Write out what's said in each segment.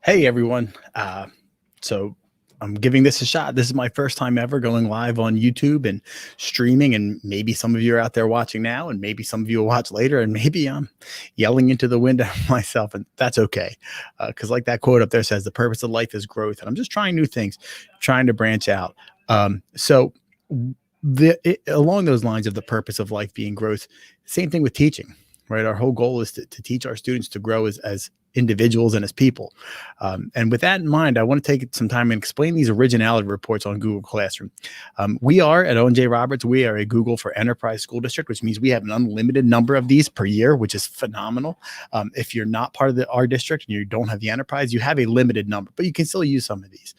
Hey everyone. So I'm giving this a shot. This is my first time ever going live on YouTube and streaming, and maybe some of you are out there watching now, and maybe some of you will watch later, and maybe I'm yelling into the wind at myself, and that's okay. Because like that quote up there says, the purpose of life is growth, and I'm just trying new things, trying to branch out. So along those lines of the purpose of life being growth, same thing with teaching, right? Our whole goal is to teach our students to grow as individuals and as people. And with that in mind, I want to take some time and explain these originality reports on Google Classroom. We are at Owen J. Roberts. We are a Google for Enterprise School District, which means we have an unlimited number of these per year, which is phenomenal. If you're not part of our district and you don't have the enterprise, you have a limited number, but you can still use some of these.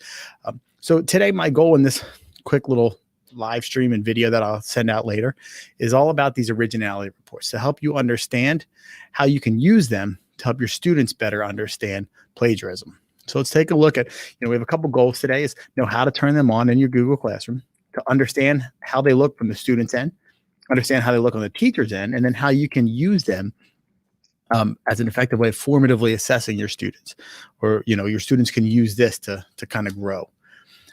So today, my goal in this quick little live stream and video that I'll send out later is all about these originality reports to help you understand how you can use them to help your students better understand plagiarism. So let's take a look at, we have a couple goals today is know how to turn them on in your Google Classroom, to understand how they look from the student's end, understand how they look on the teacher's end, and then how you can use them as an effective way of formatively assessing your students, or, your students can use this to kind of grow.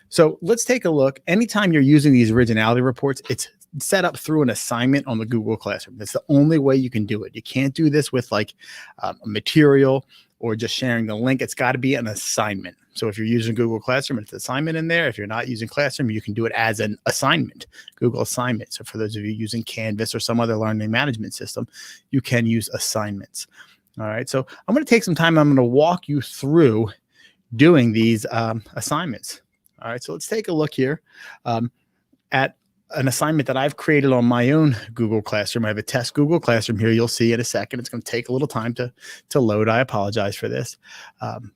So let's take a look. Anytime you're using these originality reports, it's set up through an assignment on the Google Classroom. That's the only way you can do it. You can't do this with like a material or just sharing the link. It's got to be an assignment. So if you're using Google Classroom, it's an assignment in there. If you're not using Classroom, you can do it as an assignment, Google assignment. So for those of you using Canvas or some other learning management system, you can use assignments. All right. So I'm going to take some time. I'm going to walk you through doing these assignments. All right, so let's take a look here at an assignment that I've created on my own Google Classroom. I have a test Google Classroom here. You'll see in a second. It's going to take a little time to load. I apologize for this.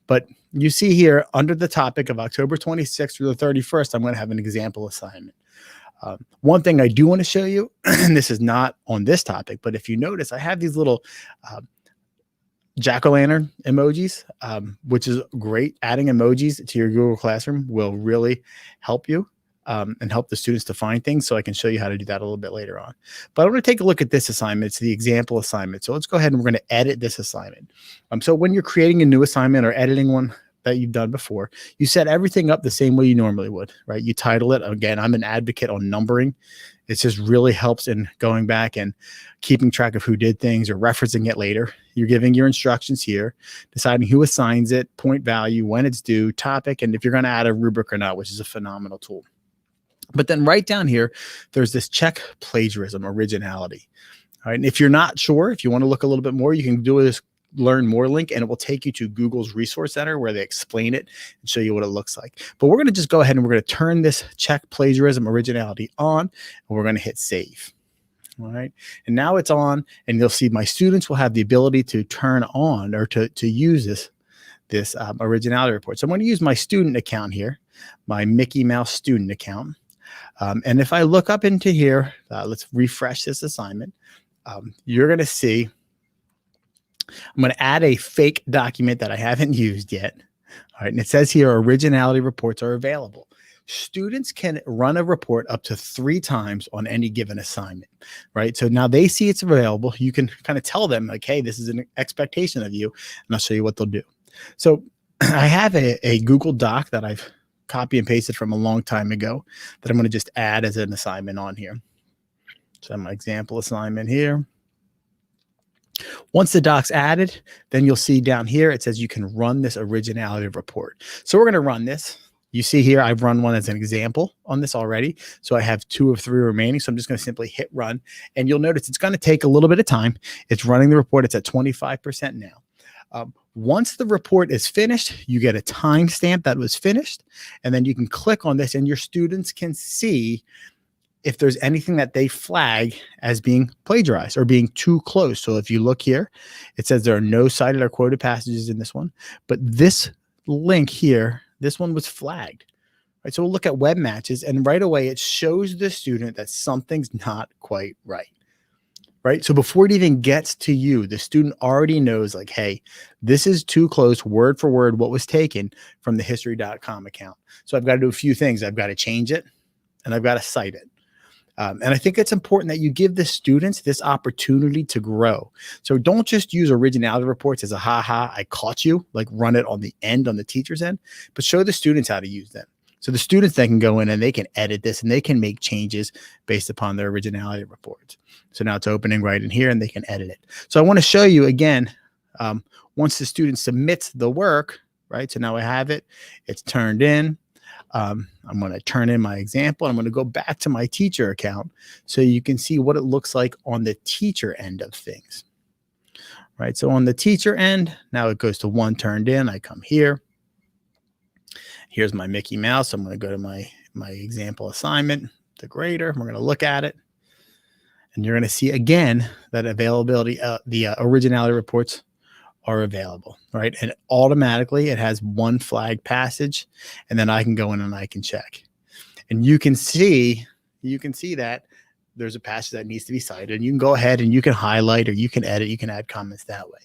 But you see here under the topic of October 26th through the 31st, I'm going to have an example assignment. One thing I do want to show you, and this is not on this topic, but if you notice, I have these little jack-o'-lantern emojis, which is great. Adding emojis to your Google Classroom will really help you and help the students to find things. So I can show you how to do that a little bit later on. But I want to take a look at this assignment. It's the example assignment. So let's go ahead and we're going to edit this assignment. So when you're creating a new assignment or editing one that you've done before, you set everything up the same way you normally would, right? You title it. Again, I'm an advocate on numbering. It just really helps in going back and keeping track of who did things or referencing it later. You're giving your instructions here, deciding who assigns it, point value, when it's due, topic, and if you're going to add a rubric or not, which is a phenomenal tool. But then right down here, there's this check plagiarism originality. All right. And if you're not sure, if you want to look a little bit more, you can do this learn more link, and it will take you to Google's Resource Center where they explain it and show you what it looks like. But we're going to just go ahead and we're going to turn this check plagiarism originality on, and we're going to hit save. All right. And now it's on, and you'll see my students will have the ability to turn on or to use this originality report. So I'm going to use my student account here, my Mickey Mouse student account. And if I look up into here, let's refresh this assignment. You're going to see I'm going to add a fake document that I haven't used yet. All right. And it says here, originality reports are available. Students can run a report up to 3 times on any given assignment, right? So now they see it's available. You can kind of tell them like, hey, this is an expectation of you, and I'll show you what they'll do. So I have a Google Doc that I've copy and pasted from a long time ago that I'm going to just add as an assignment on here. So I have my example assignment here. Once the doc's added, then you'll see down here, it says you can run this originality report. So we're going to run this. You see here, I've run one as an example on this already. So I have 2 of 3 remaining. So I'm just going to simply hit run. And you'll notice it's going to take a little bit of time. It's running the report. It's at 25% now. Once the report is finished, you get a timestamp that was finished. And then you can click on this and your students can see if there's anything that they flag as being plagiarized or being too close. So if you look here, it says there are no cited or quoted passages in this one, but this link here, this one was flagged. Right? So we'll look at web matches, and right away it shows the student that something's not quite right. Right? So before it even gets to you, the student already knows like, hey, this is too close word for word what was taken from the history.com account. So I've got to do a few things. I've got to change it and I've got to cite it. And I think it's important that you give the students this opportunity to grow. So don't just use originality reports as a I caught you, like run it on the end, on the teacher's end, but show the students how to use them. So the students, they can go in and they can edit this and they can make changes based upon their originality reports. So now it's opening right in here and they can edit it. So I want to show you again, once the student submits the work, right? So now I have it, it's turned in. I'm going to turn in my example. I'm going to go back to my teacher account so you can see what it looks like on the teacher end of things, right? So on the teacher end, now it goes to one turned in. I come here. Here's my Mickey Mouse. I'm going to go to my example assignment, the grader. We're going to look at it. And you're going to see again that availability, the originality reports are available, right? And automatically it has one flag passage, and then I can go in and I can check. And you can see that there's a passage that needs to be cited, and you can go ahead and you can highlight or you can edit, you can add comments that way.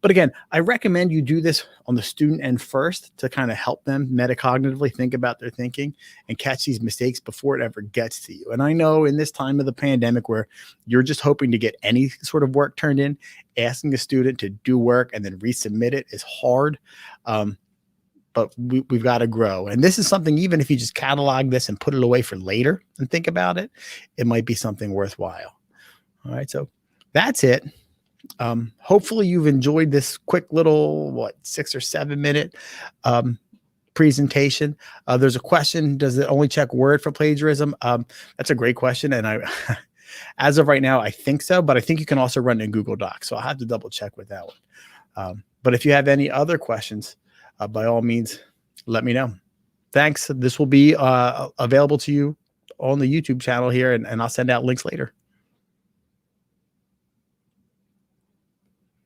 But again, I recommend you do this on the student end first to kind of help them metacognitively think about their thinking and catch these mistakes before it ever gets to you. And I know in this time of the pandemic where you're just hoping to get any sort of work turned in, asking a student to do work and then resubmit it is hard. But we've got to grow. And this is something, even if you just catalog this and put it away for later and think about it, it might be something worthwhile. All right, so that's it. Hopefully you've enjoyed this quick little 6 or 7 minute presentation. There's a question: does it only check Word for plagiarism? That's a great question, and I as of right now I think so, but I think you can also run it in Google Docs, so I'll have to double check with that one. But if you have any other questions, by all means let me know. Thanks. This will be available to you on the YouTube channel here, and I'll send out links later.